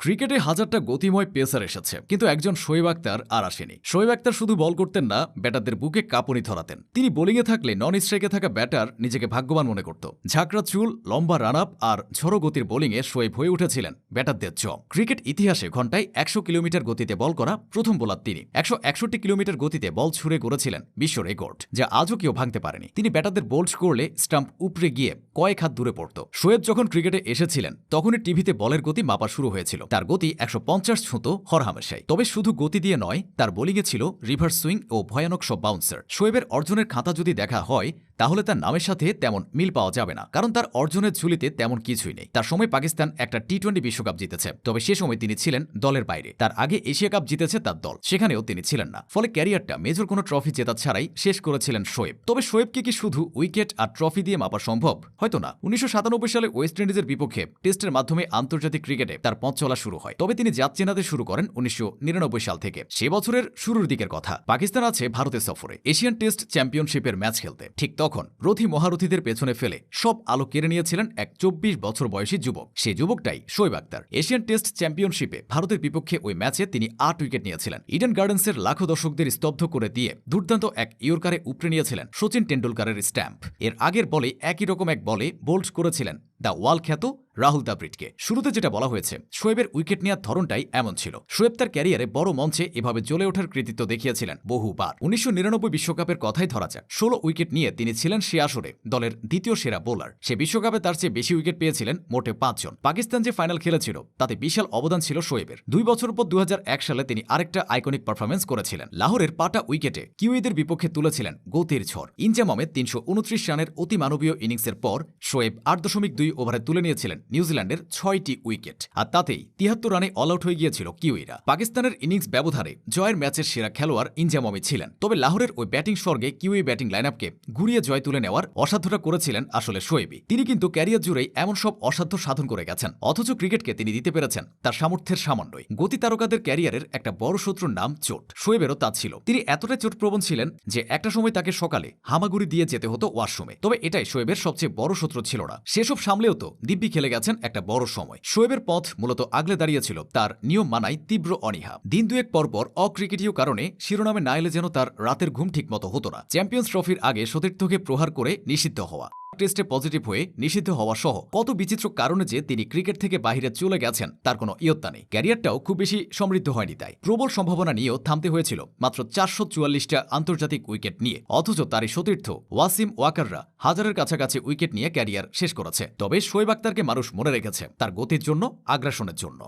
ক্রিকেটে হাজারটা গতিময় পেসার এসেছে, কিন্তু একজন শোয়েব আখতার আর আসেনি। শোয়েব আখতার শুধু বল করতেন না, ব্যাটারদের বুকে কাঁপুনি ধরাতেন। তিনি বোলিংয়ে থাকলে নন স্ট্রাইকে থাকা ব্যাটার নিজেকে ভাগ্যবান মনে করত। ঝাঁকড়া চুল, লম্বা রান আপ আর ঝড়ো গতির বোলিংয়ে শোয়েব হয়ে উঠেছিলেন ব্যাটারদের জম। ক্রিকেট ইতিহাসে ঘন্টায় 100 কিলোমিটার গতিতে বল করা প্রথম বোলার তিনি। 161 কিলোমিটার গতিতে বল ছুড়ে করেছিলেন বিশ্ব রেকর্ড, যা আজও কেউ ভাঙতে পারেনি। তিনি ব্যাটারদের বোল্ড করলে স্টাম্প উপড়ে গিয়ে কয়েক হাত দূরে পড়ত। শোয়েব যখন ক্রিকেটে এসেছিলেন তখনই টিভিতে বলের গতি মাপা শুরু হয়েছিল। তার গতি 150 ছুঁতো হরহামেশাই। তবে শুধু গতি দিয়ে নয়, তার বোলিংয়ে ছিল রিভার্স সুইং ও ভয়ানক সব বাউন্সার। শোয়েবের অর্জনের খাতা যদি দেখা হয় তাহলে তার নামের সাথে তেমন মিল পাওয়া যাবে না, কারণ তার অর্জনের ঝুলিতে তেমন কিছুই নেই। তার সময় পাকিস্তান একটা টি-20 বিশ্বকাপ জিতেছে, তবে সে সময় তিনি ছিলেন দলের বাইরে। তার আগে এশিয়া কাপ জিতেছে তার দল, সেখানেও তিনি ছিলেন না। ফলে ক্যারিয়ারটা মেজর কোনো ট্রফি জেতা ছাড়াই শেষ করেছিলেন শোয়েব। তবে শোয়েবকে কি শুধু উইকেট আর ট্রফি দিয়ে মাপা সম্ভব? হয়তো না। 1997 সালে ওয়েস্ট ইন্ডিজের বিপক্ষে টেস্টের মাধ্যমে আন্তর্জাতিক ক্রিকেটে তার পথ চলা শুরু হয়। তবে তিনি জাত চেনাতে শুরু করেন 1999 সাল থেকে। সে বছরের শুরুর দিকের কথা। পাকিস্তান আছে ভারতের সফরে এশিয়ান টেস্ট চ্যাম্পিয়নশিপের ম্যাচ খেলতে। ঠিক তখন রথী মহারথীদের পেছনে ফেলে সব আলো কেড়ে নিয়েছিলেন এক 24 বছর বয়সী যুবক। সেই যুবকটাই শোয়েব আখতার। এশিয়ান টেস্ট চ্যাম্পিয়নশিপে ভারতের বিপক্ষে ওই ম্যাচে তিনি 8 উইকেট নিয়েছিলেন। ইডেন গার্ডেন্সের লাখো দর্শকদের স্তব্ধ করে দিয়ে দুর্দান্ত এক ইয়র্কারে উপড়ে নিয়েছিলেন সচিন টেন্ডুলকারের স্ট্যাম্প। এর আগের বলে একই রকম এক বলে বোল্ড করেছিলেন দ্য ওয়াল খ্যাত রাহুল দ্রাবিড়কে। শুরুতে যেটা বলা হয়েছে, শোয়েবের উইকেট নেওয়ার ধরনটাই এমন ছিল। শোয়েব তার ক্যারিয়ারে বড় মঞ্চে এভাবে জ্বলে ওঠার কৃতিত্ব দেখিয়েছিলেন বহুবার। 1999 বিশ্বকাপের কথাই ধরা যাক। 16 উইকেট নিয়ে তিনি ছিলেন সে আসরে দলের দ্বিতীয় সেরা বোলার। সে বিশ্বকাপে তার চেয়ে বেশি উইকেট পেয়েছিলেন মোটে 5 জন। পাকিস্তান যে ফাইনাল খেলেছিল তাতে বিশাল অবদান ছিল শোয়েবের। 2 বছর পর 2001 সালে তিনি আরেকটা আইকনিক পারফরমেন্স করেছিলেন। লাহোরের পাটা উইকেটে কিউইদের বিপক্ষে তুলেছিলেন গতির ঝড়। ইনজাম আহমেদ 329 রানের অতি মানবীয় ইনিংসের পর শোয়েব 8.2 ওভারে তুলে নিয়েছিলেন নিউজিল্যান্ডের 6টি উইকেট, আর তাতেই 73 রানে অল আউট হয়ে গিয়েছিল কিউইরা। পাকিস্তানের ইনিংস ব্যবধানে জয়ের ম্যাচের সেরা খেলোয়াড় ইনজাম আহমেদ ছিলেন। তবে লাহোরের ওই ব্যাটিং স্বর্গে কিউই ব্যাটিং লাইনআপকে ঘুরিয়ে জয় তুলে নেওয়ার অসাধ্যটা করেছিলেন আসলে শোয়েবই। তিনি কিন্তু ক্যারিয়ার জুড়েই এমন সব অসাধ্য সাধন করে গেছেন, অথচ ক্রিকেটকে তিনি দিতে পেরেছেন তার সামর্থ্যের সামান্যই। গতি তারকাদের ক্যারিয়ারের একটা বড় শত্রুর নাম চোট। শোয়েবেরও তা ছিল। তিনি এতটাই চোটপ্রবণ ছিলেন যে একটা সময় তাকে সকালে হামাগুড়ি দিয়ে যেতে হতো ওয়াশরুমে। তবে এটাই শোয়েবের সবচেয়ে বড় শত্রু ছিল না। সেসব সামলেও তো দিব্যি খেলে গেছেন একটা বড় সময়। শোয়েবের পথ মূলত আগলে দাঁড়িয়েছিল তার নিয়ম মানায় তীব্র অনীহা। দিন দুয়েক পরপর অক্রিকেটীয় কারণে শিরোনামে না এলে যেন তার রাতের ঘুম ঠিক মতো হতো না। চ্যাম্পিয়ন্স ট্রফির আগে সতীর্থকে প্রহার করে নিষিদ্ধ হওয়া, টেস্টে পজিটিভ হয়ে নিষিদ্ধ হওয়া সহ কত বিচিত্র কারণে যে তিনি ক্রিকেট থেকে বাইরে চলে গেছেন তার কোনো ইয়ত্তা নেই। ক্যারিয়ারটাও খুব বেশি সমৃদ্ধ হয়নি, তাই প্রবল সম্ভাবনা নিয়েও থামতে হয়েছিল মাত্র 444টা আন্তর্জাতিক উইকেট নিয়ে। অথচ তারই সতীর্থ ওয়াসিম ওয়াকাররা হাজারের কাছাকাছি উইকেট নিয়ে ক্যারিয়ার শেষ করেছে। তবে শোয়েব আখতারকে মানুষ মনে রেখেছে তার গতির জন্য, আগ্রাসনের জন্য।